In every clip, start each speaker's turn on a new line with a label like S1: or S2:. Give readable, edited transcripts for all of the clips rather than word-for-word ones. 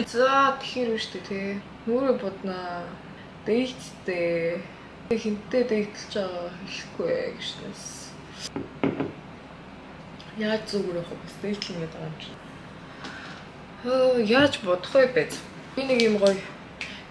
S1: За тэгэхээр үү штэ тий. Нүрэ боднаа. Дэйттэй. Хинтээ дэйтлж байгаа хэлэхгүй гэжнээс. Яаж зүгээр явах вэ? Дэйтлэн гэдэг юм чи. Яаж бодох вэ бэ? Би нэг юм гоё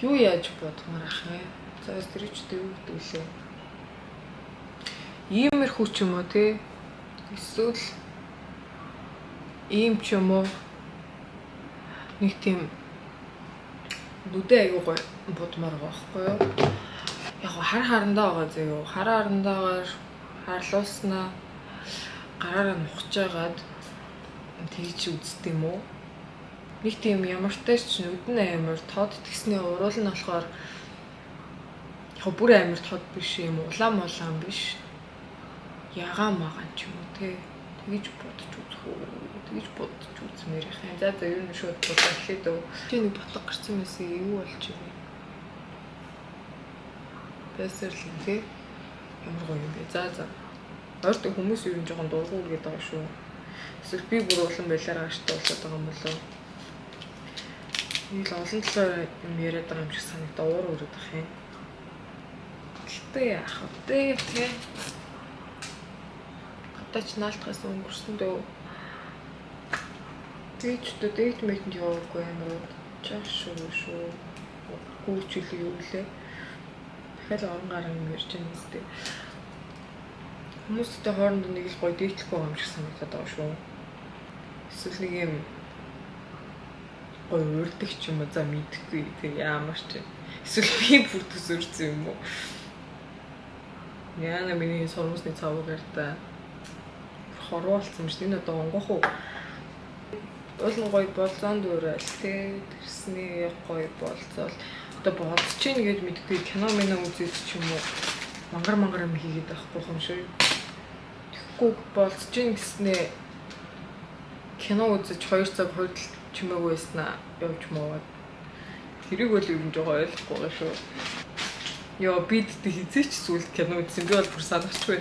S1: юу яаж бодмоор ах юм. За тэр ч юу гэдэг вэ? Иймэрхүү ч юм уу тий. Эсвэл ийм ч юм уу. Нэг тийм нүдэ аягүй гоё бодмоор байгаа байхгүй юу? Яг хар харандаа байгаа зөө. Хар харандаагаар харлууснаа гараараа нухчихагаад тэгж үзт юм уу? Нэг тийм ямартай ч нүд нь амар тод тэгсний уруул нь болохоор яг бүр амар тод биш юм улаан биш. Ягаан магаан ч юм уу те. Тэгж бодож үзэх үү. Тэгж бодож үзмээр их юм. За юу нэг шууд бодлоо дөө. Чи нэг батга гарсан юмсээ юу болж байна? Бэсэрлэн те. Ямар гоё юм бэ? За. Орд хүмүүс юу юм жоохон дургуул гэдэг байгаа шүү. Эсвэл би бүр улан байлаараа аштай болоод байгаа юм болоо. Нэг л олон талаар юм яриад байгаа юм шиг санагдаа уур өрөд ах юм. Гэтэ яах вэ? Тэ. Тач наалтгаас өнгөрсөн дөө. Тэгчдээ дэйт мэтэнд яваагүй амар жаах шүү. Гүүчил юу лээ. Дахиад орон гарan юм ярьж байгаа юм зү. Хүмүүстэй хоорондоо нэг л гоё дээтлэхгүй юм шиг санагдаад байгаа шүү. Эсвэл нэг юм гоё урддаг ч юм уу за мэдхгүй тэг яамар ч. Эсвэл би бүр төсөрсөн юм уу? Яна миний сурмусны цавгаар та хорволцсон юм шиг энэ одоо онгох уу? Олон гоё болзоонд уурал тэ тэрсний гоё болцоол одоо бодож чинь гэж мэдгүй кино үзээд ч юм уу мангар юм хийгээд байхгүй юм шиг. Тэгэхгүй болцож чинь гэснээ кино үзэж 2 цаг хойдол чимээгүй байснаа явж моваад тэрийг бол юм жоо ойлгохгүй байгаа шүү. Яа бид хизээч сүлд кино үзсэн би бол бүр санахчгүй.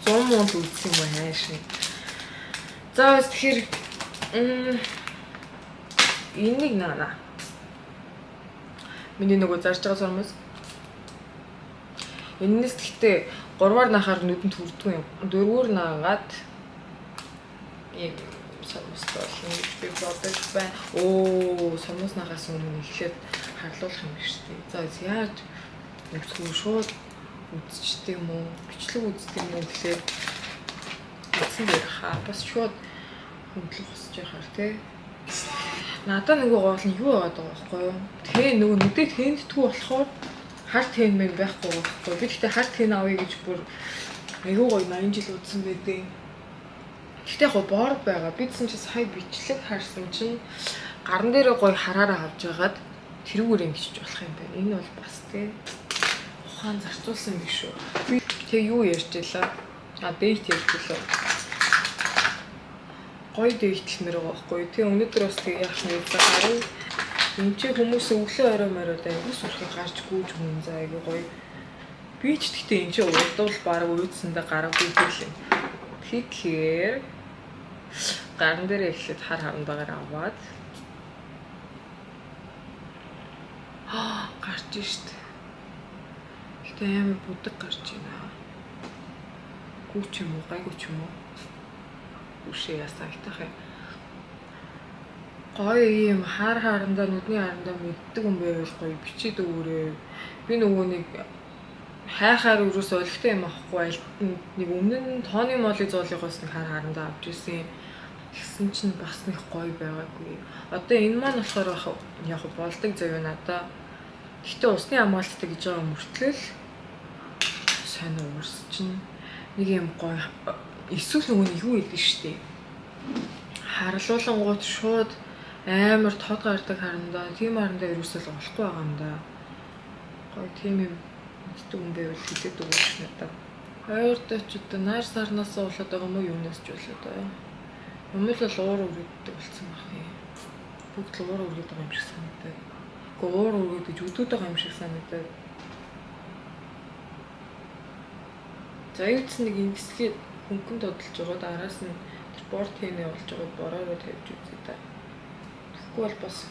S1: 100 мод үзсэн юм хайш. За тэгэхээр энийг наа. Миний нөгөө зарж байгаа сурмас. Энэс гэхдээ 3-аар нахаар нүдэнд хүрдгүй юм. 4-өөр наагаад ийм сурмастай болно гэж би бодож байна. Сурмас нахаас өмнө эхлээд харлуулах юм биш үү? За яаж үзгүй шууд үзчихдээ юм уу? Бичлэг үздэг юм уу гэхлээр үзсэн дээр хаа бас шууд хөндлөх хүсэж байхаар тий. Надаа нөгөө гол нь юу байгаад байгаа байхгүй юу? Тэгээ нөгөө нүдээ тэндтгүү болохоор харт хэн мэн байхгүй байхгүй. Би гэхдээ харт хэн авъя гэж бүр аюу гоё 80 жил үзсэн байдیں۔ Гэхдээ яг боор байгаа. Бидсэн чи сая бичлэг харсан чинь гарн дээр гоё хараараа авч яагаад тэрүүгээр ингэчих болох юм байна. Энэ бол бас тий ухаан зарцуулсан юм биш үү? Би тэгээ юу ярьж байлаа? Дэйт ярьж байлаа. Гоё дэйтлэмэр байгаа байхгүй. Тэгээ өнөөдөр бас тэгээ яах нь гарав. Энд чи хүмүүс өглөө орой морой аюу сүрхий гарч гүйж хүн за аюу гоё. Би ч гэхдээ энэ чи урдуул баг уйдсандаа гараагүй хэлээ. Тэгэхээр гарн дээр эхлээд хар харандагаар аваад гарч штт. Гэтэ амар бүдэг гарч байна. Гүүч юм уу, гайгүй ч юм уу? Үшээ ясаа ихтах юм. Гоё юм хар харандаа нүдний харандаа мэддэг юм байвал гоё бичээд өгөөрэй. Би нөгөө нэг хайхаар өрөөс ойлгохтой юм аахгүй нэг өмнө нь тооны молыг зоолыгоос нэг хар харандаа авч ирсэн. Тэгсэн чинь бас нэг гоё байгаагүй. Одоо энэ маань болохоор яг болдог зав надаа. Гэхдээ усны хамгаалттай гэж байгаа мөртлөө сайн уурс чинь нэг юм гоё эсвэл нөгөө нь юу хэлдэг штеп. Харлуулангууд шууд амар тод гардаг харандаа тийм харандаа ерөөсөө олохгүй байгаа юм да. Гоё тийм юм мэддэг юм байвал хэлээд өгөөч надад. Ойртой ч одоо найр сарнаас болоод байгаа юм уу юунаас ч болоод байгаа. Юм л уур үргэддэг болсон байх юм. Бүгд л уур үргэдэг байгаа юм шиг санагдав. Уур үргэдэж өдөөд байгаа юм шиг санагдав. За юуц нэг ингэсгээд хөнгөн тодолж байгаа. Араас нь борт хийнэ болж байгаа бороо тавьж үзье та. Тэгэхгүй бол бас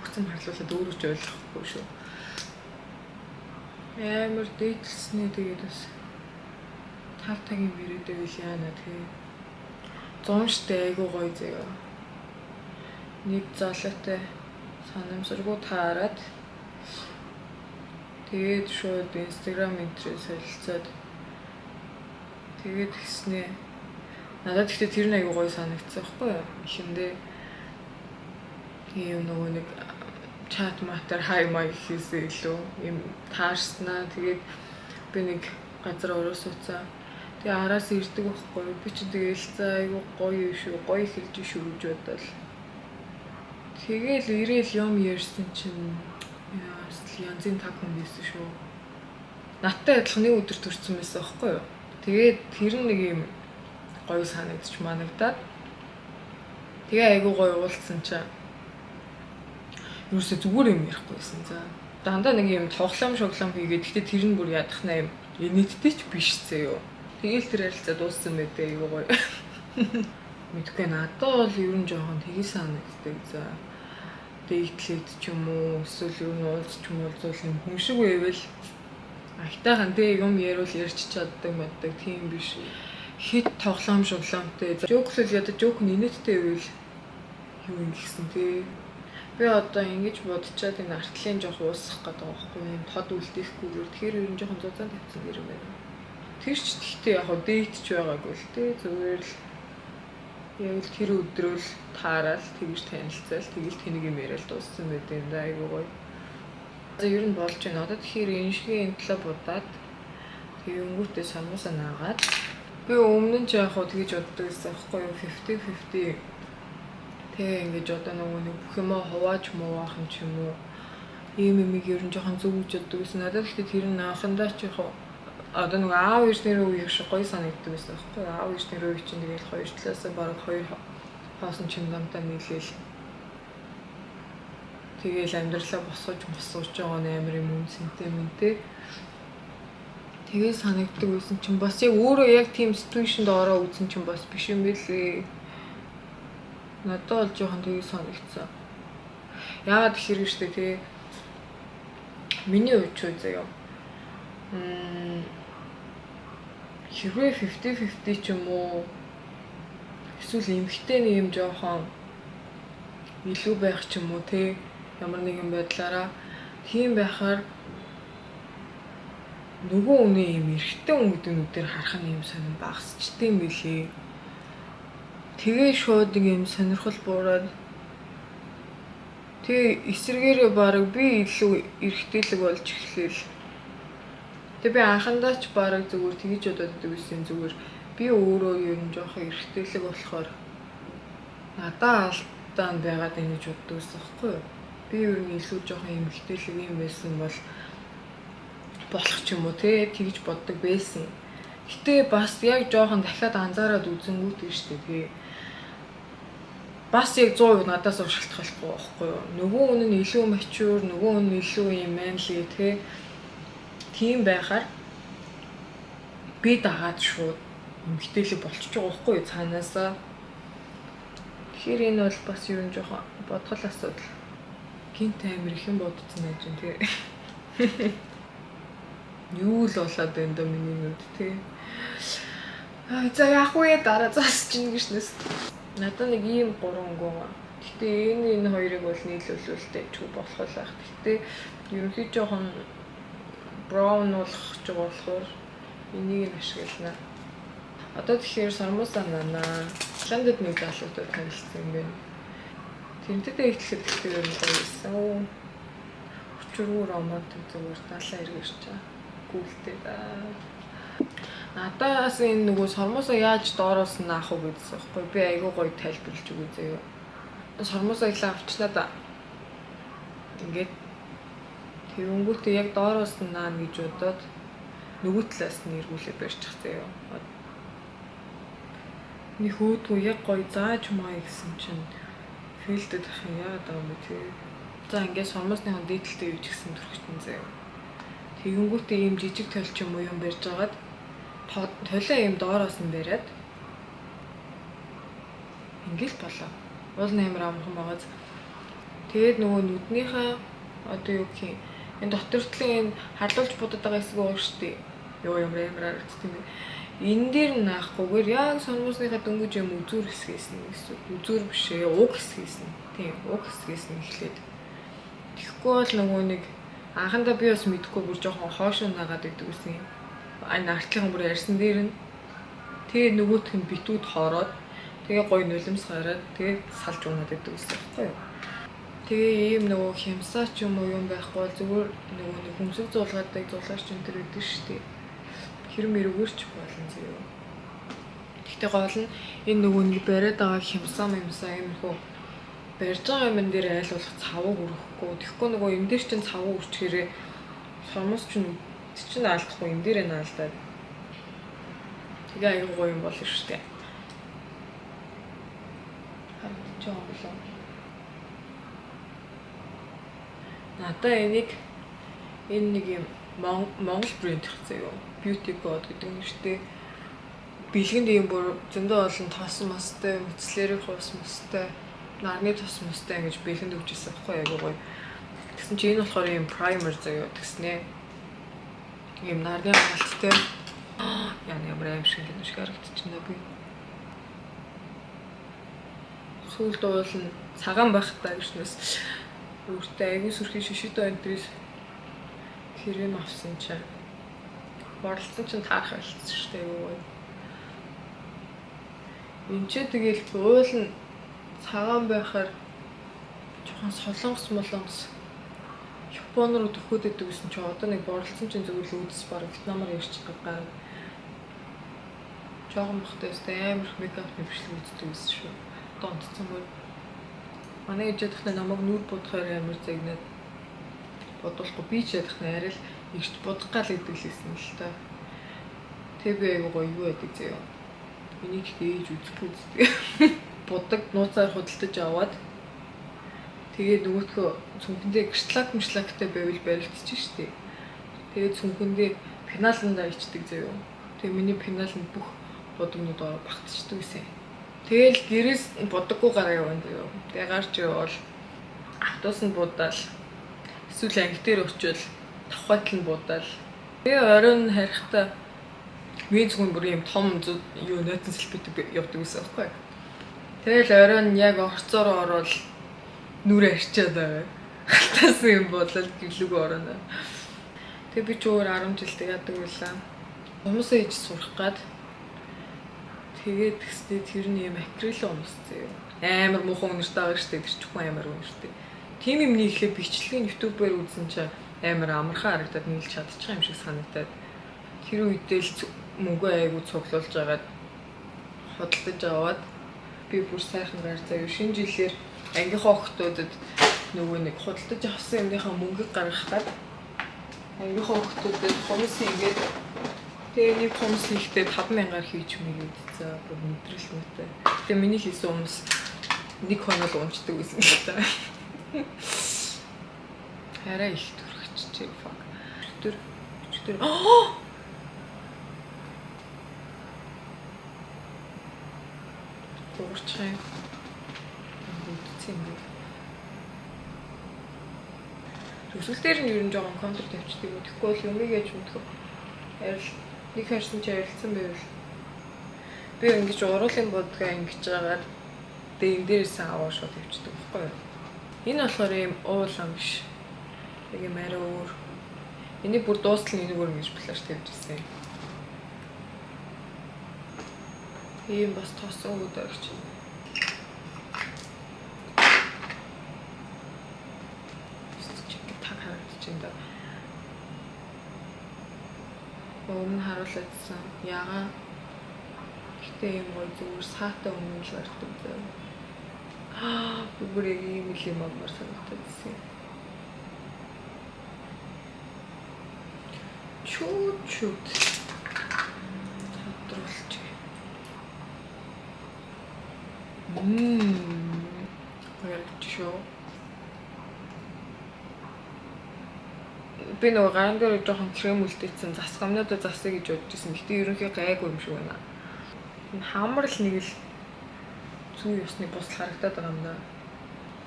S1: хүчтэй харлуулаад өөрөө ч ойлгохгүй шүү. Амар дээдлснээ тэгээд бас тавтагийн мөрөдөө ил яана тэгээ. 100 штэ айгуу гоё заяа. Нэг залуутай санамсаргүй таарад тэгээд шууд Instagram энтрээ солилцоод тэгээд гиснээ. Надад ихтэй тэр нь айгуу гоё санагдсан байхгүй юу? Ихэндээ тийм нөгөө нэг чат матер хай май хийсэн илүү юм таарснаа. Тэгээд би нэг газар ороо сууцаа. Тэгээ араас ирдэг байхгүй юу? Би ч тэгээл за айгуу гоё шүү, гоё хэлж шүү гэж бодвол. Тэгээл ирээл юм ярьсан чинь янзын таг хүн байсан шүү. Надтай адилхан нэг өдөр төрсөн байсан байхгүй юу? Тэгээд тэр нэг юм гоё санагдчих манагдаад. Тэгээ айгуу гоё уулзсан чинь юусе зүгээр юм ярихгүйсэн. За дандаа нэг юм тоглоом шоглоом хийгээд гэхдээ тэр нь бүр ядахнаа юм инээдтэй ч биш зөө. Тэгээл тэр ярилцаа дууссан байдээ айгуу гоё. Мэдгүй надад бол ер нь жоохон тгий санагддаг. За дээтлээд ч юм уу эсвэл юу уулз ч юм уу юм хүн шиг байвал айтайхан дэ юм ярил ярьч чаддаг мэддэг тийм биш. Хит тоглоом шоглоомтэй жокл ядаж жок нэнэттэй байвал юу юм гэсэн тий. Би одоо ингэж бодчихад энэ артлын жоох уусах гэдэг байхгүй юм тод үлдээхгүйгээр тэгэхээр ер нь жоохон зузаан тавьсан юм байна. Тэр ч гэхдээ яг дээт ч байгаагүй л тий зүгээр л яг л тэр өдрөөл таарал тэгж танилцал тэгэл тэнийг юм яриад дууссан байт юм да айгуу гоё. За ер нь болж байна. Одоо тэгэхээр энэ шигийн талаа будаад тэгэнгүүтээ самуусаа наагаад би өмнө нь ч яг хоо тэгж боддог байсан байхгүй юу 50-50 тэгээ ингэж одоо нөгөө нэг бүх юм хувааж мууах юм ч юм уу ийм юмыг ер нь жоохон зөв гэж боддог байсан. Надад ихтэй тэр нь анхандаа ч яг одоо нөгөө аав ээж нэрээ үеих шиг гоё санагддаг байсан байхгүй юу. Аав ээж нэрээ үе чинь тэгэл хоёр талаас бараг хоёр хоосон чимдамтай нийлээл тэгээл амьдралаа босгож байгаа амар юм сентименттэй тэгээ санагддаг байсан чинь бас яг өөрөө яг тийм ситүэйшнд ороо үзсэн чинь бас биш юм байлээ. Надад бол жоохон тэгээ санагдсан. Яагаад тэгэхээр штэ тэгээ миний хувьд ч заяа. Хэрвээ 50-50 ч юм уу эсвэл эмхтэй юм жоохон илүү байх ч юм уу те ямар нэгэн байдлаараа тийм байхаар нөгөө үнэ юм эрэгтэй хүмүүдээр харах нь юм сонирн багсчтэй юм билээ. Тэгээ шууд нэг юм сонирхол буураад тэгээ эсэргээрээ бараг би илүү эрэгтэйлэг болж эхлэв. Тэгээ би анхандаа ч бараг зүгээр тэгж боддог байсан зүгээр би өөрөө ер нь жоохон эрэгтэйлэг болохоор надаа алдаан байгаад энэ гэж боддог байсан байхгүй юу? Би ер нь илүү жоохон эмэгтэйлэг юм байсан бол болох ч юм уу те тэгж боддог байсан. Гэтэ бас яг жоохон дахиад анзаараад үзэнгүүт нь штэ тэгээ бас яг 100% надаас шалтгаалхгүй байхгүй юу? Нөгөө хүн нь илүү мачур, нөгөө хүн нь илүү юм манли те тийм байхаар би дагаад шууд эмгтээлэг болчихж байгаа байхгүй юу цаанаасаа. Тэгэхээр энэ бол бас ер нь жоохон бодгол асуудал. Гинт амир их юм бодсон байж юм тий. Юу л болоод байна да миний нүд тий. За яг үе дараа засч ин гişнэс. Надад нэг ийм 3 өнгөө. Гэтэ энэ хоёрыг бол нийлүүлүүлтэй ч болох байх. Гэтэ ерөнхий жоохон браун болох ч болохоор энийг нь ашиглана. Одоо тэгэхээр сармусаа нанаа. Ландд нэг залуутай танилцсан юм байна. Тэнтэдээ ихлэхэд тэгэхээр юм байсан. Өчрүүр романтик зүгээр далаа эргэж чаа. Гүйлтэй да. Надаас энэ нөгөө сармусаа яаж доороос нь авах вэ гэсэн юм. Би айгүй гоё тайлбарлаж өгье заяа. Сармусаа их авчлаа да. Ингээд тэгэнгүүтээ яг доороос нь наана гэж бодоод нөгөө талаас нь эргүүлээ барьчих заяа. Нэг хөөдгөө яг гоё зааж маа гэсэн чинь филдэд ах юм яа даа юм тий. За ингээд сармусныхан дээдэлтэй юуч гэсэн төрхтөн заяа. Тэгэнгүүтээ ийм жижиг толч юм уу юм барьж агаад толио юм доороос нь бариад Ингээл болоо. Уул амар амархан байгаа. Тэгээд нөгөө нүднийхээ одоо юу гэх юм энэ дотортлын энэ харлуулж будаад байгаа хэсэг байгаа шүү дээ. Ёо ямар харагддаг юм бэ? Энэ дээр наахгүйгээр яг сонмосныхаа дөнгөж юм үзүүр хэсгээс нь гэсэн. Үзүүр биш ээ, уг хэсгээс нь. Тийм, уг хэсгээс нь эхлээд. Тэгэхгүй бол нөгөө нэг анхандаа би бас мэдхгүй бүр жоохон хоошоо нагаад байдаг гэсэн юм. Энэ артлын бүр ярьсан дээр нь тэгээ нөгөөх нь битүүд хоороод тэгээ гой нулимс гараад тэгээ салж унаад байдаг гэсэн байхгүй юу? Тэгээ ийм нөгөө хямсаа ч юм уу юм байхгүй бол зүгээр нөгөө нэг хүмсэг зулгаадаг зулгаач энэ төр өгдөг шүү дээ. Хэрэм мэрэгэрч болно зөө. Гэхдээ гол нь энэ нөгөө нэг бариад байгаа хямсаа иймэрхүү барьж байгаа юм дээр айлуулах цавыг өрөхгүй. Тэгэхгүй нөгөө энэ дээр чинь цавыг өрчгээрээ сомос чинь алдахгүй энэ дээр нь алдаад. Тэгээ аюу гоё юм болно шүү дээ. Харин ч юм болоо. Надаа энэ нэг юм Монгол брэнд хэвчээ юу? Beauty God гэдэг юм шүү дээ. Бэлгэнд ийм бүр зөндөө олон тоосон мастай, мөцлөрийн хуус мастай, нарны тос мастай ингэж бэлгэнд өгчээсэн байхгүй аягүй гоё. Тэгсэн чи энэ болохоор ийм primer заяа тэгснэ. Ийм нарны халттай. Ямар аим шиг юм шиг харагдчихна би. Сүүлд уулна цагаан байх таа гişнээс өөртөө аягүй сүрхий шишидөө энтрис хэрэм авсан чинь борлсон чинь таарах болчихсон шүү дээ юу. Энд ч тэгэл уулна цагаан байхаар жоохон солонгос Япон руу төхөөд идэв гэсэн чи одоо нэг борлсон чинь зөвхөн л үүдс баг Вьетнамаар ярьчих гад жоохон бахтай амар мейкапны бичлэг үздэг гэсэн шүү. Одоо онцсон бол манай ээж ядахна намайг нүур будахаар амар загнаад бодуулахгүй би ч ядахна арай л ихт будах гал гэдэг лээсэн л та. Тэг би аягүй гоё юу байдаг заяа. Энийг ээж үзэхгүй үздэг. Будаг нууцаар худалдаж аваад тэгээд нөгөөдхөө цүнхэндээ кристаллактай байвал барилдчих штеп. Тэгээд цүнхэндээ пеналандаа ичдэг заяа. Тэгээд миний пенал нь бүх будагнууд багтчихдаг гэсэн. Тэгэл гэрээс бодоггүй гараа явна заяа. Тэгээд гарч явал автобус нь будаал. Эсвэл анги дээр очивол давхайтал нь будаал. Тэгээ оройн харихтаа виз хүн бүр юм том юу нотон сэлбэт явдаг гэсэн байхгүй. Тэгэл оройн яг орцоор орвол нүрэ арчаад байгаа. Халтаасан юм болол гэвлэг орно. Тэгээ би ч өөр 10 жилдээ яадаг байлаа. Хүмүүсээ иж сурах гад тэгээд тэгснэ тэр нь юм акрил унсцээ. Амар муухан үнэртэй байгаа штэ тэр ч хүн амар үнэртэй. Тим юмний ихлэ бичлэгийн ютубээр үзсэн чинь амар амархан харагдаад нийлж чадчих юм шиг санагдаад. Тэр үедээ л мөнгө айгуу цуглуулж агаад хөдөлж аваад би бүр сайхан гар заяа шинэ жилээр ангийнхаа охтуудад нөгөө нэг худалдаж авсан юмныхаа мөнгөг гаргахад ангийнхаа охтуудад хомс ингээд тэгээ нэг хомс ихтэй 5,000-аар хийж мэгээд за бүр мэдрэл мэтэй. Тэгээ миний хийсэн хүмүүс нэг хоног унцдаг гэсэн л та. Хараа их төрөгчтэй фак. Тэр Турчай. Төсөл дээр нь ер нь жоохон контент тавьчихдаг. Тэгэхгүй бол юмыг яаж мэдэх вэ? Нэг харсан чи ярилцсан байвал би ингэж уруулын бодгаа ингэж жагаад энэ дээрээс аваа шууд тавьчихдаг байхгүй юу? Энэ болохоор юм уулам биш. Нэг юм арай өөр. Энийг бүр дуустал нэг өөр ингэж флаш тавьчихсан. Ийм бас тоосон өгöd өгч. Таг харагдаж байна. Өмнө харуулсан. Ягаа. Гэтэ юм гоо зүгээр саатай өмнө л барьдаг зав. Бүр ийм л юм амар санагдаад байна. Чуть-чуть тодруулж. Яригч шүү. Би нөгөө гарын дээр жоохон крем үлдээсэн засгамнуудаа засъя гэж бодож байсан. Гэтэ ерөнхий гайгүй юм шиг байна. Энэ хамар л нэг л зүү ёсны бус харагдаад байгаа юм да.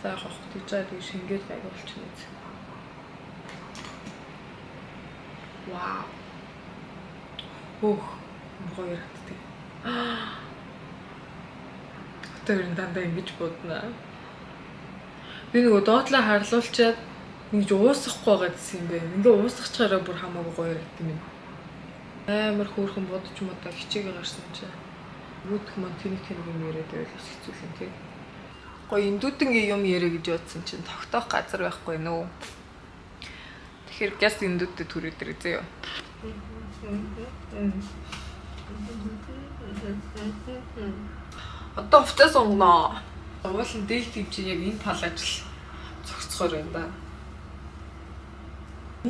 S1: За яг хот гэж байгаа тийм шингээд гайг болчихно үз. Вау. Өх, гоё ярагддаг. Тэр дандаа ингэж бодно. Би нөгөө доотлоо харлуулчаад ингэж уусахгүй байгаа гэсэн юм бэ. Ингээ уусгачаараа бүр хамаагүй гоё ярагддаг юм. Амар хөөрхөн бодож модаа хичээгээ гарсан чинь. Бүгд хүмүүс тэнийг юм яриад байвал бас хэцүү юм тий. Гоё индүүдэнгийн юм яриа гэж бодсон чинь тогтоох газар байхгүй нөө. Тэгэхээр газ индүүдтэй түрээд ирээ зөө. Одоо хувцас сонгоно. Уулын дээл тийм чинь яг энэ тал ажил зохицохоор байна да.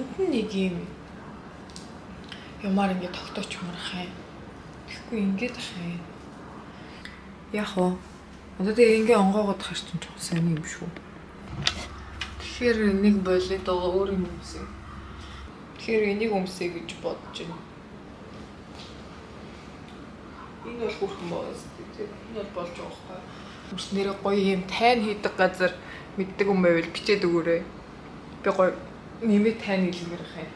S1: Энд нэг юм юмар ингэ тогтооч юмрах юм. Тэгэхгүй ингэж ах юм. Яг уу. Одоо тэгээ ингээ онгоогод харчин ч сайн юм шүү. Тэгэхээр нэг болоод байгаа өөр юм юмсээ. Тэгэхээр энийг өмсөе гэж бодож байна. Энэ бол хүрхэн боос тийм. Энэ бол болж байгаа байхгүй. Хүмүүс нэрээ гоё юм тайн хийдэг газар мэддэг юм байвал бичээд өгөөрэй. Би гоё нэмээ тайн хийлгэрэх юм.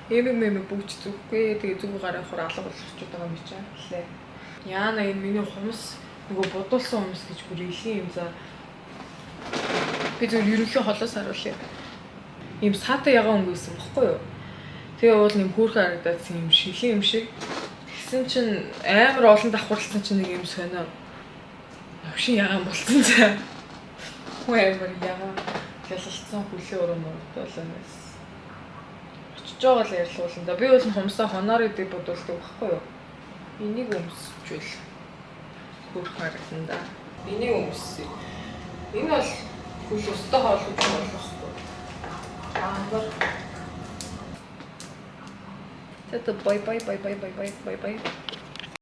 S1: Эмэг бүгд зүггүй. Тэгээ зүг гараа хор алга болгочиход байгаа юм чинь. Лээ. Яана энэ миний хумс нөгөө бодуулсан хумс гэж бүр илийн юм за. Би зөв ерөнхий холоос харуулъя. Ийм саатай ягаан өнгөйсэн баггүй юу? Тэгээ уул нэм хөөрхөн харагдаадсан юм шилийн юм шиг. Тэгсэн чинь амар олон давхарлсан чинь нэг юм сонио. Навшин ягаан болсон цаа. Хөө амар ягаан ялалцсан хүлээ өрөө мөрдөлөөс. Очиж байгаа л ярьлуулна да. Би бол хумсаа хоноор идэг бодуулдаг баггүй юу? Энийг өмсчүүл хөөрхөн харагдана да. Энийг өмсөе. Энэ бол хөл өстой хоолой болохгүй. Амар. Тэт бай.